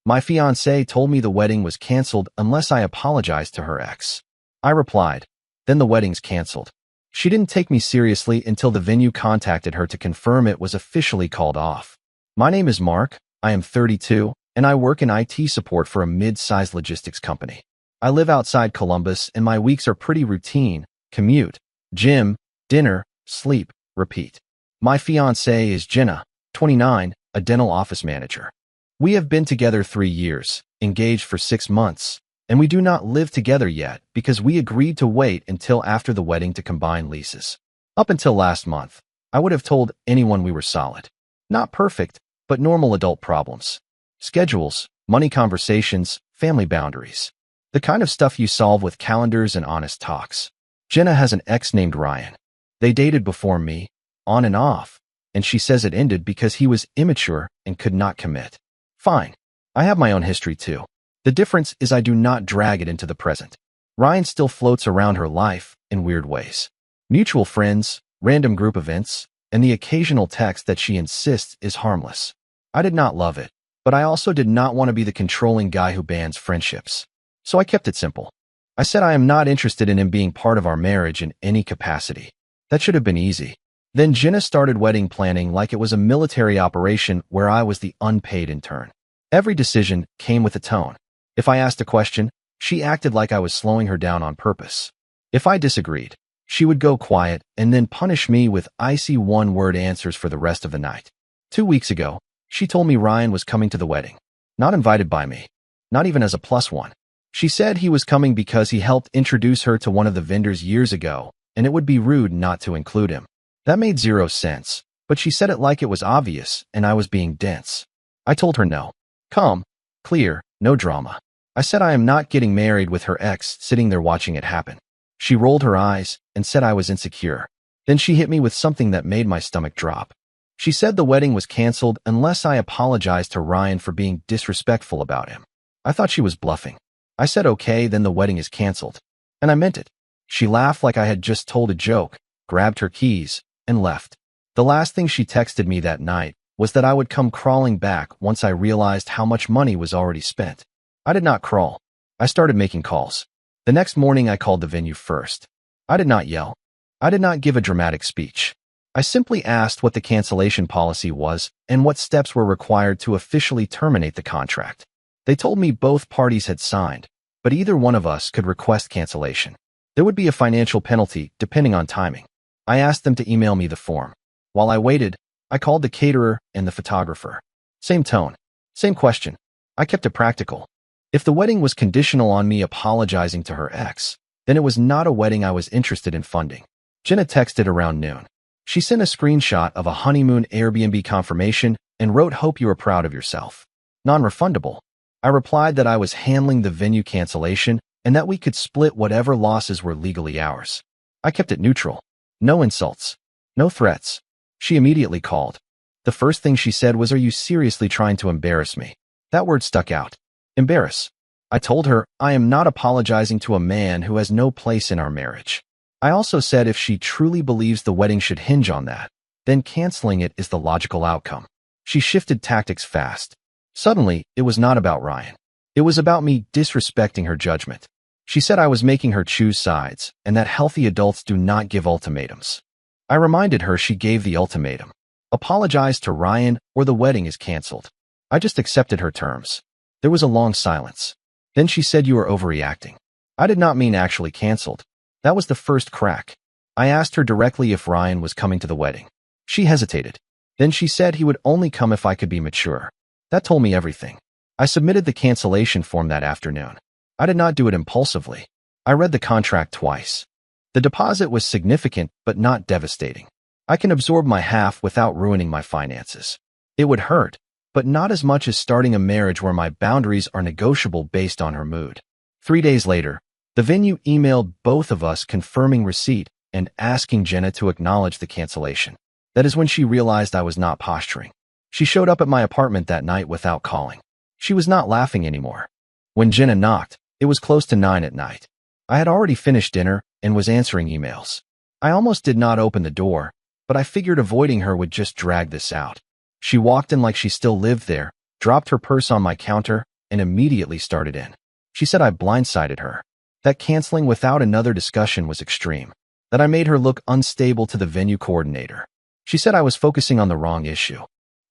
My fiancée told me the wedding was canceled unless I apologized to her ex. I replied, then the wedding's canceled. She didn't take me seriously until the venue contacted her to confirm it was officially called off. My name is Mark, I am 32, and I work in IT support for a mid-sized logistics company. I live outside Columbus and my weeks are pretty routine: commute, gym, dinner, sleep, repeat. My fiancée is Jenna, 29, a dental office manager. We have been together 3 years, engaged for 6 months, and we do not live together yet because we agreed to wait until after the wedding to combine leases. Up until last month, I would have told anyone we were solid. Not perfect, but normal adult problems. Schedules, money conversations, family boundaries. The kind of stuff you solve with calendars and honest talks. Jenna has an ex named Ryan. They dated before me, on and off, and she says it ended because he was immature and could not commit. Fine. I have my own history too. The difference is I do not drag it into the present. Ryan still floats around her life in weird ways. Mutual friends, random group events, and the occasional text that she insists is harmless. I did not love it, but I also did not want to be the controlling guy who bans friendships. So I kept it simple. I said I am not interested in him being part of our marriage in any capacity. That should have been easy. Then Jenna started wedding planning like it was a military operation where I was the unpaid intern. Every decision came with a tone. If I asked a question, she acted like I was slowing her down on purpose. If I disagreed, she would go quiet and then punish me with icy one-word answers for the rest of the night. 2 weeks ago, she told me Ryan was coming to the wedding. Not invited by me. Not even as a plus one. She said he was coming because he helped introduce her to one of the vendors years ago, and it would be rude not to include him. That made 0 sense, but she said it like it was obvious and I was being dense. I told her no. Calm, clear, no drama. I said I am not getting married with her ex sitting there watching it happen. She rolled her eyes and said I was insecure. Then she hit me with something that made my stomach drop. She said the wedding was canceled unless I apologized to Ryan for being disrespectful about him. I thought she was bluffing. I said okay, then the wedding is canceled. And I meant it. She laughed like I had just told a joke, grabbed her keys, and left. The last thing she texted me that night was that I would come crawling back once I realized how much money was already spent. I did not crawl. I started making calls. The next morning I called the venue first. I did not yell. I did not give a dramatic speech. I simply asked what the cancellation policy was and what steps were required to officially terminate the contract. They told me both parties had signed, but either one of us could request cancellation. There would be a financial penalty depending on timing. I asked them to email me the form. While I waited, I called the caterer and the photographer. Same tone, same question. I kept it practical. If the wedding was conditional on me apologizing to her ex, then it was not a wedding I was interested in funding. Jenna texted around noon. She sent a screenshot of a honeymoon Airbnb confirmation and wrote, "Hope you are proud of yourself." Non-refundable. I replied that I was handling the venue cancellation and that we could split whatever losses were legally ours. I kept it neutral. No insults. No threats. She immediately called. The first thing she said was, "Are you seriously trying to embarrass me?" That word stuck out. Embarrass. I told her I am not apologizing to a man who has no place in our marriage. I also said if she truly believes the wedding should hinge on that, then canceling it is the logical outcome. She shifted tactics fast. Suddenly, it was not about Ryan. It was about me disrespecting her judgment. She said I was making her choose sides and that healthy adults do not give ultimatums. I reminded her she gave the ultimatum. Apologize to Ryan or the wedding is canceled. I just accepted her terms. There was a long silence. Then she said, "You are overreacting." I did not mean actually canceled. That was the first crack. I asked her directly if Ryan was coming to the wedding. She hesitated. Then she said he would only come if I could be mature. That told me everything. I submitted the cancellation form that afternoon. I did not do it impulsively. I read the contract twice. The deposit was significant but not devastating. I can absorb my half without ruining my finances. It would hurt, but not as much as starting a marriage where my boundaries are negotiable based on her mood. 3 days later, the venue emailed both of us confirming receipt and asking Jenna to acknowledge the cancellation. That is when she realized I was not posturing. She showed up at my apartment that night without calling. She was not laughing anymore. When Jenna knocked, it was close to 9 at night. I had already finished dinner and was answering emails. I almost did not open the door, but I figured avoiding her would just drag this out. She walked in like she still lived there, dropped her purse on my counter, and immediately started in. She said I blindsided her, that canceling without another discussion was extreme, that I made her look unstable to the venue coordinator. She said I was focusing on the wrong issue,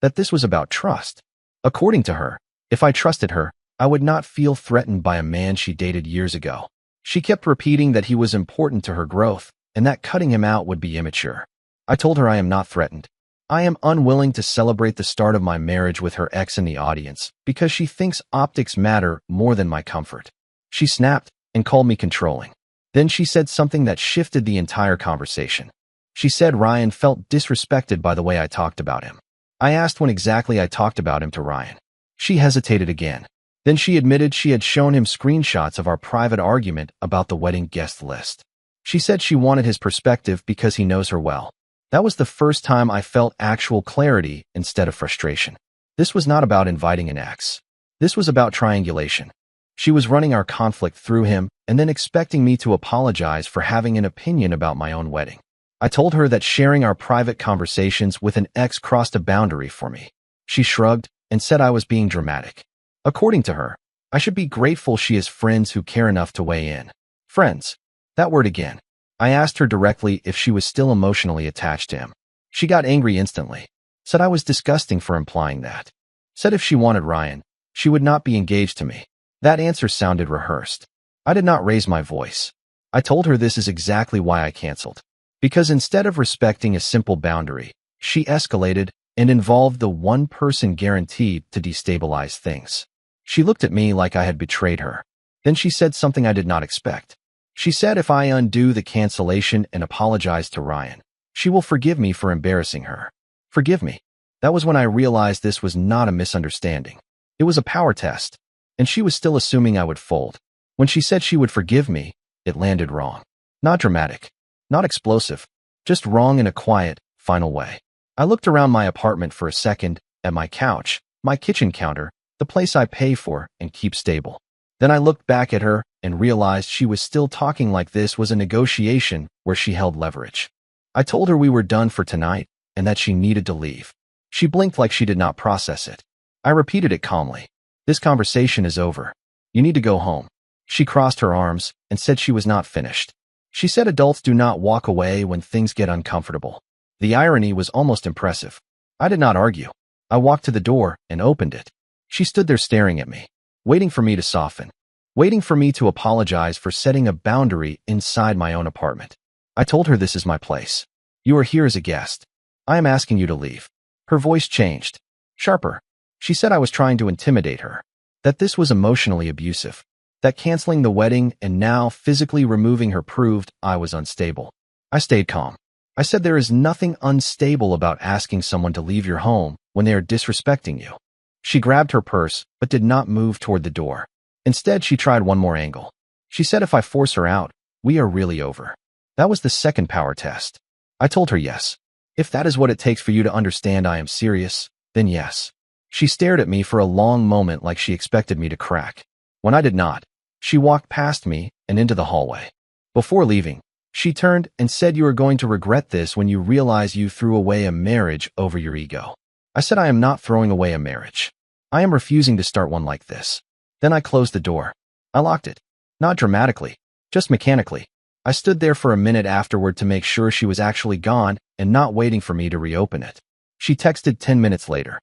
that this was about trust. According to her, if I trusted her, I would not feel threatened by a man she dated years ago. She kept repeating that he was important to her growth and that cutting him out would be immature. I told her I am not threatened. I am unwilling to celebrate the start of my marriage with her ex in the audience because she thinks optics matter more than my comfort. She snapped and called me controlling. Then she said something that shifted the entire conversation. She said Ryan felt disrespected by the way I talked about him. I asked when exactly I talked about him to Ryan. She hesitated again. Then she admitted she had shown him screenshots of our private argument about the wedding guest list. She said she wanted his perspective because he knows her well. That was the first time I felt actual clarity instead of frustration. This was not about inviting an ex. This was about triangulation. She was running our conflict through him and then expecting me to apologize for having an opinion about my own wedding. I told her that sharing our private conversations with an ex crossed a boundary for me. She shrugged and said I was being dramatic. According to her, I should be grateful she has friends who care enough to weigh in. Friends. That word again. I asked her directly if she was still emotionally attached to him. She got angry instantly. Said I was disgusting for implying that. Said if she wanted Ryan, she would not be engaged to me. That answer sounded rehearsed. I did not raise my voice. I told her this is exactly why I canceled. Because instead of respecting a simple boundary, she escalated and involved the one person guaranteed to destabilize things. She looked at me like I had betrayed her. Then she said something I did not expect. She said if I undo the cancellation and apologize to Ryan, she will forgive me for embarrassing her. Forgive me. That was when I realized this was not a misunderstanding. It was a power test, and she was still assuming I would fold. When she said she would forgive me, it landed wrong. Not dramatic, not explosive, just wrong in a quiet, final way. I looked around my apartment for a second, at my couch, my kitchen counter, the place I pay for and keep stable. Then I looked back at her and realized she was still talking like this was a negotiation where she held leverage. I told her we were done for tonight and that she needed to leave. She blinked like she did not process it. I repeated it calmly. This conversation is over. You need to go home. She crossed her arms and said she was not finished. She said adults do not walk away when things get uncomfortable. The irony was almost impressive. I did not argue. I walked to the door and opened it. She stood there staring at me, waiting for me to soften, waiting for me to apologize for setting a boundary inside my own apartment. I told her this is my place. You are here as a guest. I am asking you to leave. Her voice changed, sharper. She said I was trying to intimidate her, that this was emotionally abusive, that canceling the wedding and now physically removing her proved I was unstable. I stayed calm. I said there is nothing unstable about asking someone to leave your home when they are disrespecting you. She grabbed her purse but did not move toward the door. Instead, she tried one more angle. She said if I force her out, we are really over. That was the second power test. I told her yes. If that is what it takes for you to understand I am serious, then yes. She stared at me for a long moment like she expected me to crack. When I did not, she walked past me and into the hallway. Before leaving, she turned and said you are going to regret this when you realize you threw away a marriage over your ego. I said I am not throwing away a marriage. I am refusing to start one like this. Then I closed the door. I locked it. Not dramatically, just mechanically. I stood there for a minute afterward to make sure she was actually gone and not waiting for me to reopen it. She texted 10 minutes later.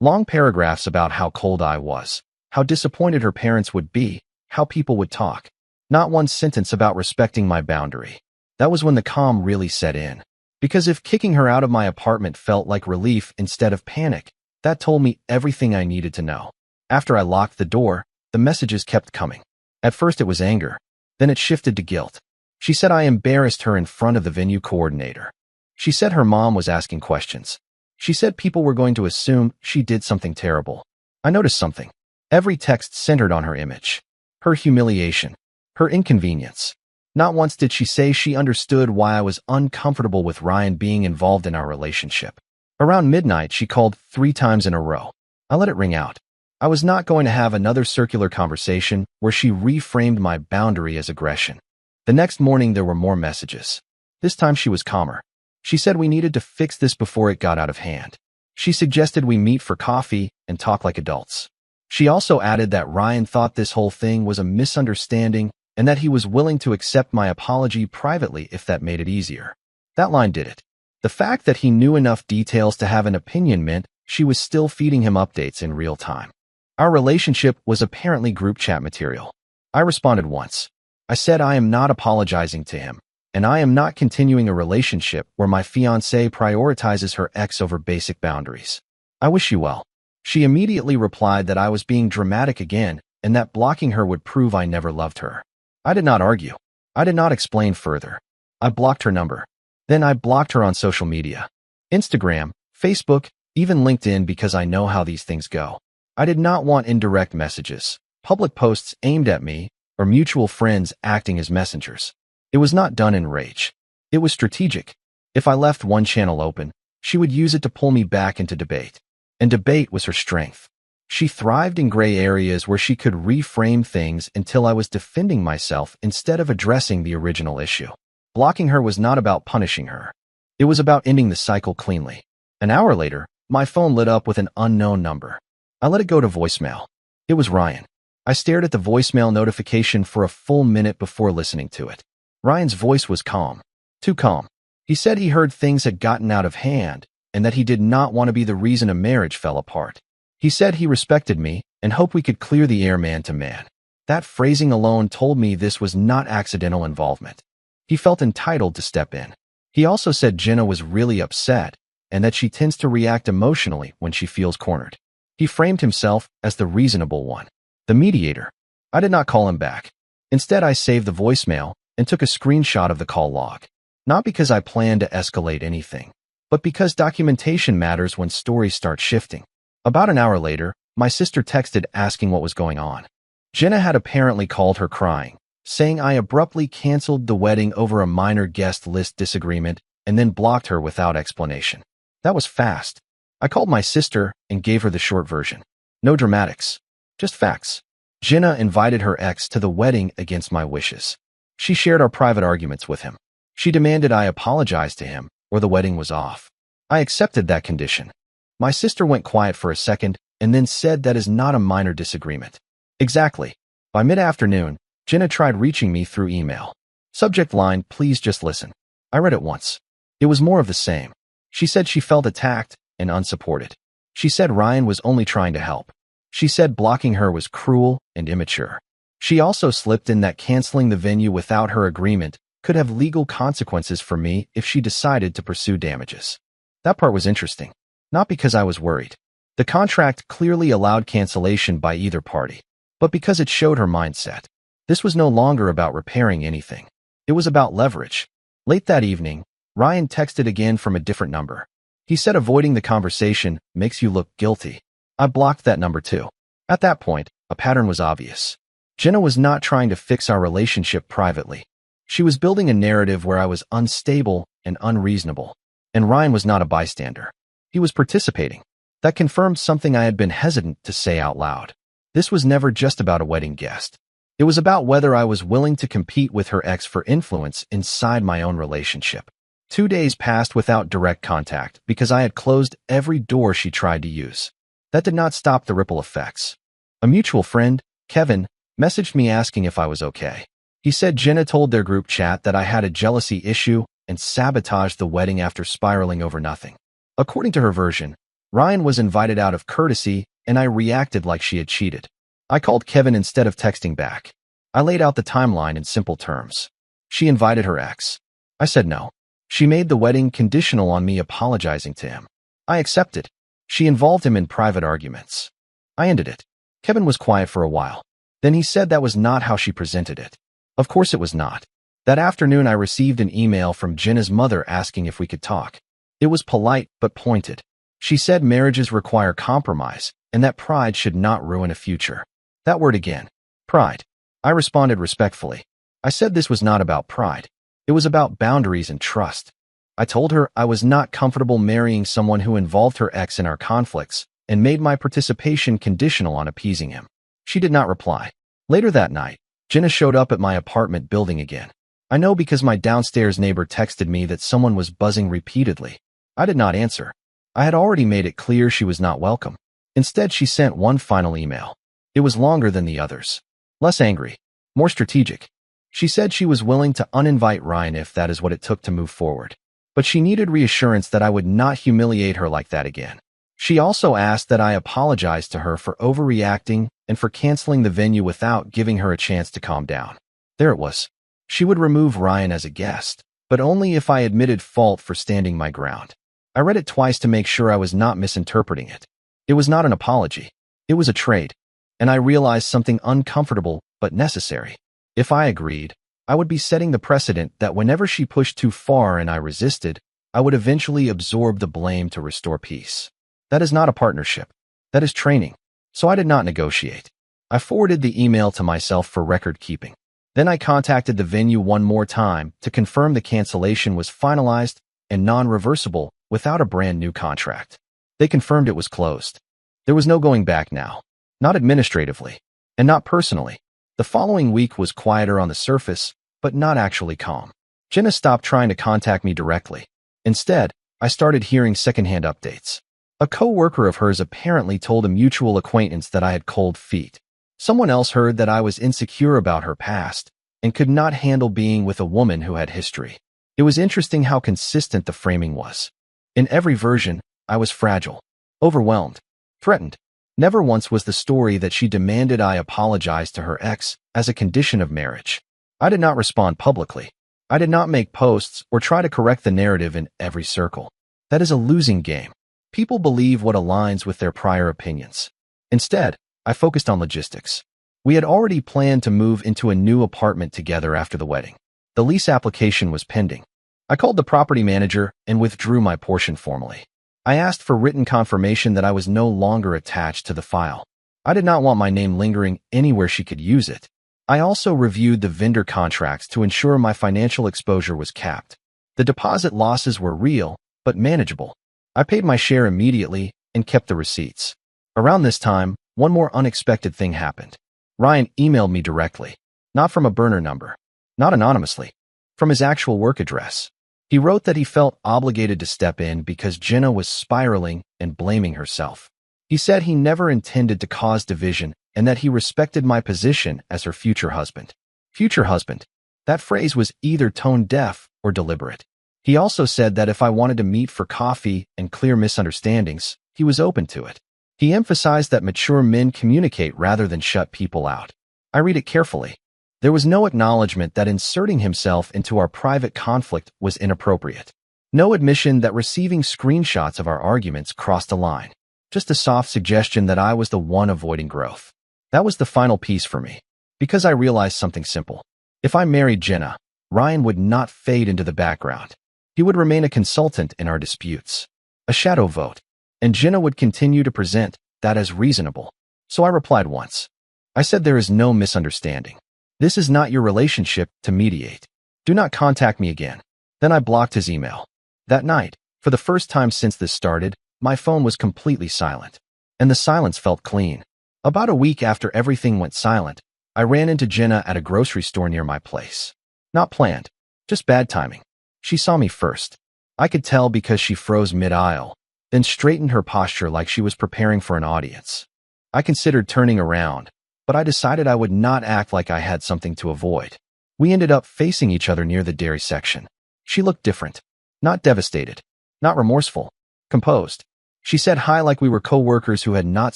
Long paragraphs about how cold I was, how disappointed her parents would be, how people would talk. Not one sentence about respecting my boundary. That was when the calm really set in. Because if kicking her out of my apartment felt like relief instead of panic, that told me everything I needed to know. After I locked the door, the messages kept coming. At first it was anger. Then it shifted to guilt. She said I embarrassed her in front of the venue coordinator. She said her mom was asking questions. She said people were going to assume she did something terrible. I noticed something. Every text centered on her image, her humiliation, her inconvenience. Not once did she say she understood why I was uncomfortable with Ryan being involved in our relationship. Around midnight, she called 3 times in a row. I let it ring out. I was not going to have another circular conversation where she reframed my boundary as aggression. The next morning, there were more messages. This time she was calmer. She said we needed to fix this before it got out of hand. She suggested we meet for coffee and talk like adults. She also added that Ryan thought this whole thing was a misunderstanding and that he was willing to accept my apology privately if that made it easier. That line did it. The fact that he knew enough details to have an opinion meant she was still feeding him updates in real time. Our relationship was apparently group chat material. I responded once. I said I am not apologizing to him, and I am not continuing a relationship where my fiancée prioritizes her ex over basic boundaries. I wish you well. She immediately replied that I was being dramatic again and that blocking her would prove I never loved her. I did not argue. I did not explain further. I blocked her number. Then I blocked her on social media. Instagram, Facebook, even LinkedIn because I know how these things go. I did not want indirect messages, public posts aimed at me, or mutual friends acting as messengers. It was not done in rage. It was strategic. If I left one channel open, she would use it to pull me back into debate. And debate was her strength. She thrived in gray areas where she could reframe things until I was defending myself instead of addressing the original issue. Blocking her was not about punishing her. It was about ending the cycle cleanly. An hour later, my phone lit up with an unknown number. I let it go to voicemail. It was Ryan. I stared at the voicemail notification for a full minute before listening to it. Ryan's voice was calm. Too calm. He said he heard things had gotten out of hand and that he did not want to be the reason a marriage fell apart. He said he respected me and hoped we could clear the air man to man. That phrasing alone told me this was not accidental involvement. He felt entitled to step in. He also said Jenna was really upset and that she tends to react emotionally when she feels cornered. He framed himself as the reasonable one, the mediator. I did not call him back. Instead, I saved the voicemail and took a screenshot of the call log. Not because I planned to escalate anything, but because documentation matters when stories start shifting. About an hour later, my sister texted asking what was going on. Jenna had apparently called her crying, saying I abruptly canceled the wedding over a minor guest list disagreement and then blocked her without explanation. That was fast. I called my sister and gave her the short version. No dramatics, just facts. Jenna invited her ex to the wedding against my wishes. She shared our private arguments with him. She demanded I apologize to him or the wedding was off. I accepted that condition. My sister went quiet for a second and then said that is not a minor disagreement. Exactly. By mid-afternoon, Jenna tried reaching me through email. Subject line, please just listen. I read it once. It was more of the same. She said she felt attacked and unsupported. She said Ryan was only trying to help. She said blocking her was cruel and immature. She also slipped in that canceling the venue without her agreement could have legal consequences for me if she decided to pursue damages. That part was interesting. Not because I was worried. The contract clearly allowed cancellation by either party, but because it showed her mindset. This was no longer about repairing anything. It was about leverage. Late that evening, Ryan texted again from a different number. He said avoiding the conversation makes you look guilty. I blocked that number too. At that point, a pattern was obvious. Jenna was not trying to fix our relationship privately. She was building a narrative where I was unstable and unreasonable. And Ryan was not a bystander. He was participating. That confirmed something I had been hesitant to say out loud. This was never just about a wedding guest. It was about whether I was willing to compete with her ex for influence inside my own relationship. 2 days passed without direct contact because I had closed every door she tried to use. That did not stop the ripple effects. A mutual friend, Kevin, messaged me asking if I was okay. He said Jenna told their group chat that I had a jealousy issue and sabotaged the wedding after spiraling over nothing. According to her version, Ryan was invited out of courtesy and I reacted like she had cheated. I called Kevin instead of texting back. I laid out the timeline in simple terms. She invited her ex. I said no. She made the wedding conditional on me apologizing to him. I accepted. She involved him in private arguments. I ended it. Kevin was quiet for a while. Then he said that was not how she presented it. Of course it was not. That afternoon I received an email from Jenna's mother asking if we could talk. It was polite but pointed. She said marriages require compromise and that pride should not ruin a future. That word again. Pride. I responded respectfully. I said this was not about pride. It was about boundaries and trust. I told her I was not comfortable marrying someone who involved her ex in our conflicts and made my participation conditional on appeasing him. She did not reply. Later that night, Jenna showed up at my apartment building again. I know because my downstairs neighbor texted me that someone was buzzing repeatedly. I did not answer. I had already made it clear she was not welcome. Instead, she sent one final email. It was longer than the others. Less angry. More strategic. She said she was willing to uninvite Ryan if that is what it took to move forward. But she needed reassurance that I would not humiliate her like that again. She also asked that I apologize to her for overreacting and for canceling the venue without giving her a chance to calm down. There it was. She would remove Ryan as a guest, but only if I admitted fault for standing my ground. I read it twice to make sure I was not misinterpreting it. It was not an apology. It was a trade. And I realized something uncomfortable but necessary. If I agreed, I would be setting the precedent that whenever she pushed too far and I resisted, I would eventually absorb the blame to restore peace. That is not a partnership. That is training. So I did not negotiate. I forwarded the email to myself for record keeping. Then I contacted the venue one more time to confirm the cancellation was finalized and non-reversible without a brand new contract. They confirmed it was closed. There was no going back now. Not administratively. And not personally. The following week was quieter on the surface, but not actually calm. Jenna stopped trying to contact me directly. Instead, I started hearing secondhand updates. A co-worker of hers apparently told a mutual acquaintance that I had cold feet. Someone else heard that I was insecure about her past and could not handle being with a woman who had history. It was interesting how consistent the framing was. In every version, I was fragile, overwhelmed, threatened. Never once was the story that she demanded I apologize to her ex as a condition of marriage. I did not respond publicly. I did not make posts or try to correct the narrative in every circle. That is a losing game. People believe what aligns with their prior opinions. Instead, I focused on logistics. We had already planned to move into a new apartment together after the wedding. The lease application was pending. I called the property manager and withdrew my portion formally. I asked for written confirmation that I was no longer attached to the file. I did not want my name lingering anywhere she could use it. I also reviewed the vendor contracts to ensure my financial exposure was capped. The deposit losses were real, but manageable. I paid my share immediately and kept the receipts. Around this time, one more unexpected thing happened. Ryan emailed me directly, not from a burner number, not anonymously, from his actual work address. He wrote that he felt obligated to step in because Jenna was spiraling and blaming herself. He said he never intended to cause division and that he respected my position as her future husband. Future husband. That phrase was either tone-deaf or deliberate. He also said that if I wanted to meet for coffee and clear misunderstandings, he was open to it. He emphasized that mature men communicate rather than shut people out. I read it carefully. There was no acknowledgement that inserting himself into our private conflict was inappropriate. No admission that receiving screenshots of our arguments crossed a line. Just a soft suggestion that I was the one avoiding growth. That was the final piece for me. Because I realized something simple. If I married Jenna, Ryan would not fade into the background. He would remain a consultant in our disputes. A shadow vote. And Jenna would continue to present that as reasonable. So I replied once. I said there is no misunderstanding. This is not your relationship to mediate. Do not contact me again. Then I blocked his email. That night, for the first time since this started, my phone was completely silent. And the silence felt clean. About a week after everything went silent, I ran into Jenna at a grocery store near my place. Not planned. Just bad timing. She saw me first. I could tell because she froze mid-aisle, then straightened her posture like she was preparing for an audience. I considered turning around, but I decided I would not act like I had something to avoid. We ended up facing each other near the dairy section. She looked different. Not devastated. Not remorseful. Composed. She said hi like we were co-workers who had not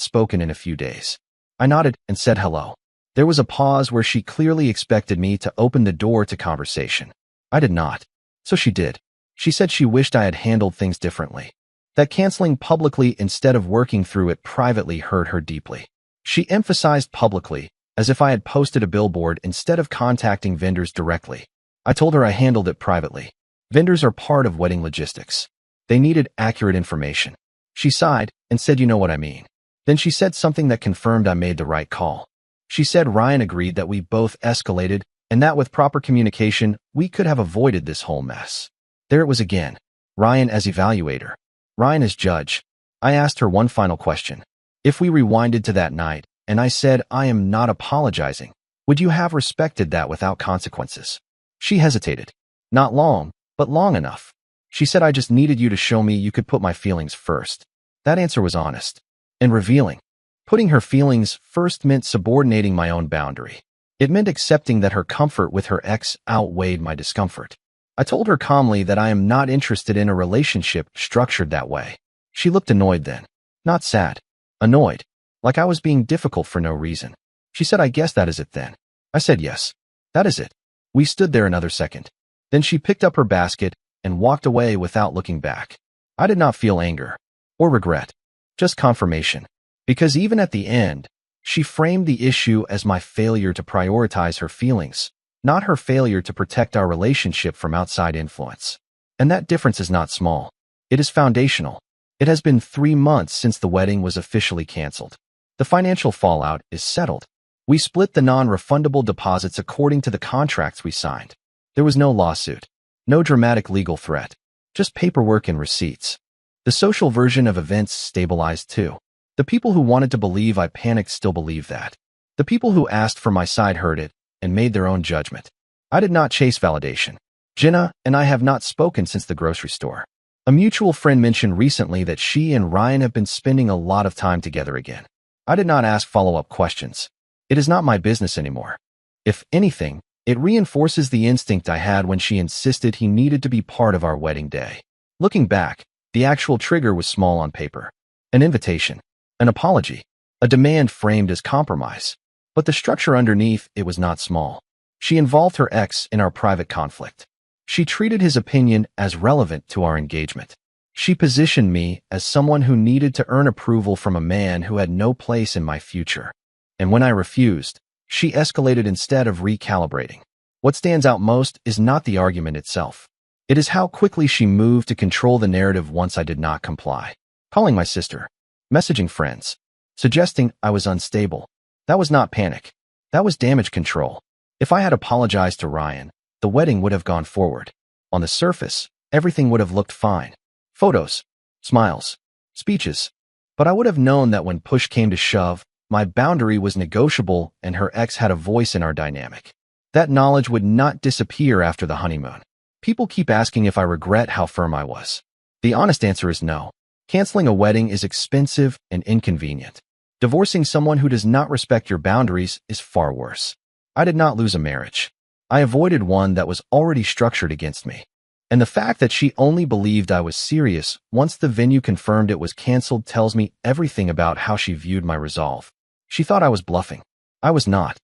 spoken in a few days. I nodded and said hello. There was a pause where she clearly expected me to open the door to conversation. I did not. So she did. She said she wished I had handled things differently. That canceling publicly instead of working through it privately hurt her deeply. She emphasized publicly, as if I had posted a billboard instead of contacting vendors directly. I told her I handled it privately. Vendors are part of wedding logistics. They needed accurate information. She sighed and said, "You know what I mean." Then she said something that confirmed I made the right call. She said Ryan agreed that we both escalated and that with proper communication, we could have avoided this whole mess. There it was again. Ryan as evaluator. Ryan as judge. I asked her one final question. If we rewinded to that night, and I said I am not apologizing, would you have respected that without consequences? She hesitated. Not long, but long enough. She said I just needed you to show me you could put my feelings first. That answer was honest. And revealing. Putting her feelings first meant subordinating my own boundary. It meant accepting that her comfort with her ex outweighed my discomfort. I told her calmly that I am not interested in a relationship structured that way. She looked annoyed then. Not sad. Annoyed. Like I was being difficult for no reason. She said, "I guess that is it then." I said, "Yes. That is it." We stood there another second. Then she picked up her basket and walked away without looking back. I did not feel anger or regret, just confirmation. Because even at the end, she framed the issue as my failure to prioritize her feelings, not her failure to protect our relationship from outside influence. And that difference is not small. It is foundational. It has been 3 months since the wedding was officially canceled. The financial fallout is settled. We split the non-refundable deposits according to the contracts we signed. There was no lawsuit, no dramatic legal threat, just paperwork and receipts. The social version of events stabilized too. The people who wanted to believe I panicked still believe that. The people who asked for my side heard it and made their own judgment. I did not chase validation. Jenna and I have not spoken since the grocery store. A mutual friend mentioned recently that she and Ryan have been spending a lot of time together again. I did not ask follow-up questions. It is not my business anymore. If anything, it reinforces the instinct I had when she insisted he needed to be part of our wedding day. Looking back, the actual trigger was small on paper. An invitation. An apology, a demand framed as compromise. But the structure underneath it was not small. She involved her ex in our private conflict. She treated his opinion as relevant to our engagement. She positioned me as someone who needed to earn approval from a man who had no place in my future. And when I refused, she escalated instead of recalibrating. What stands out most is not the argument itself. It is how quickly she moved to control the narrative once I did not comply. Calling my sister. Messaging friends, suggesting I was unstable. That was not panic. That was damage control. If I had apologized to Ryan, the wedding would have gone forward. On the surface, everything would have looked fine. Photos, smiles, speeches. But I would have known that when push came to shove, my boundary was negotiable and her ex had a voice in our dynamic. That knowledge would not disappear after the honeymoon. People keep asking if I regret how firm I was. The honest answer is no. Canceling a wedding is expensive and inconvenient. Divorcing someone who does not respect your boundaries is far worse. I did not lose a marriage. I avoided one that was already structured against me. And the fact that she only believed I was serious once the venue confirmed it was canceled tells me everything about how she viewed my resolve. She thought I was bluffing. I was not.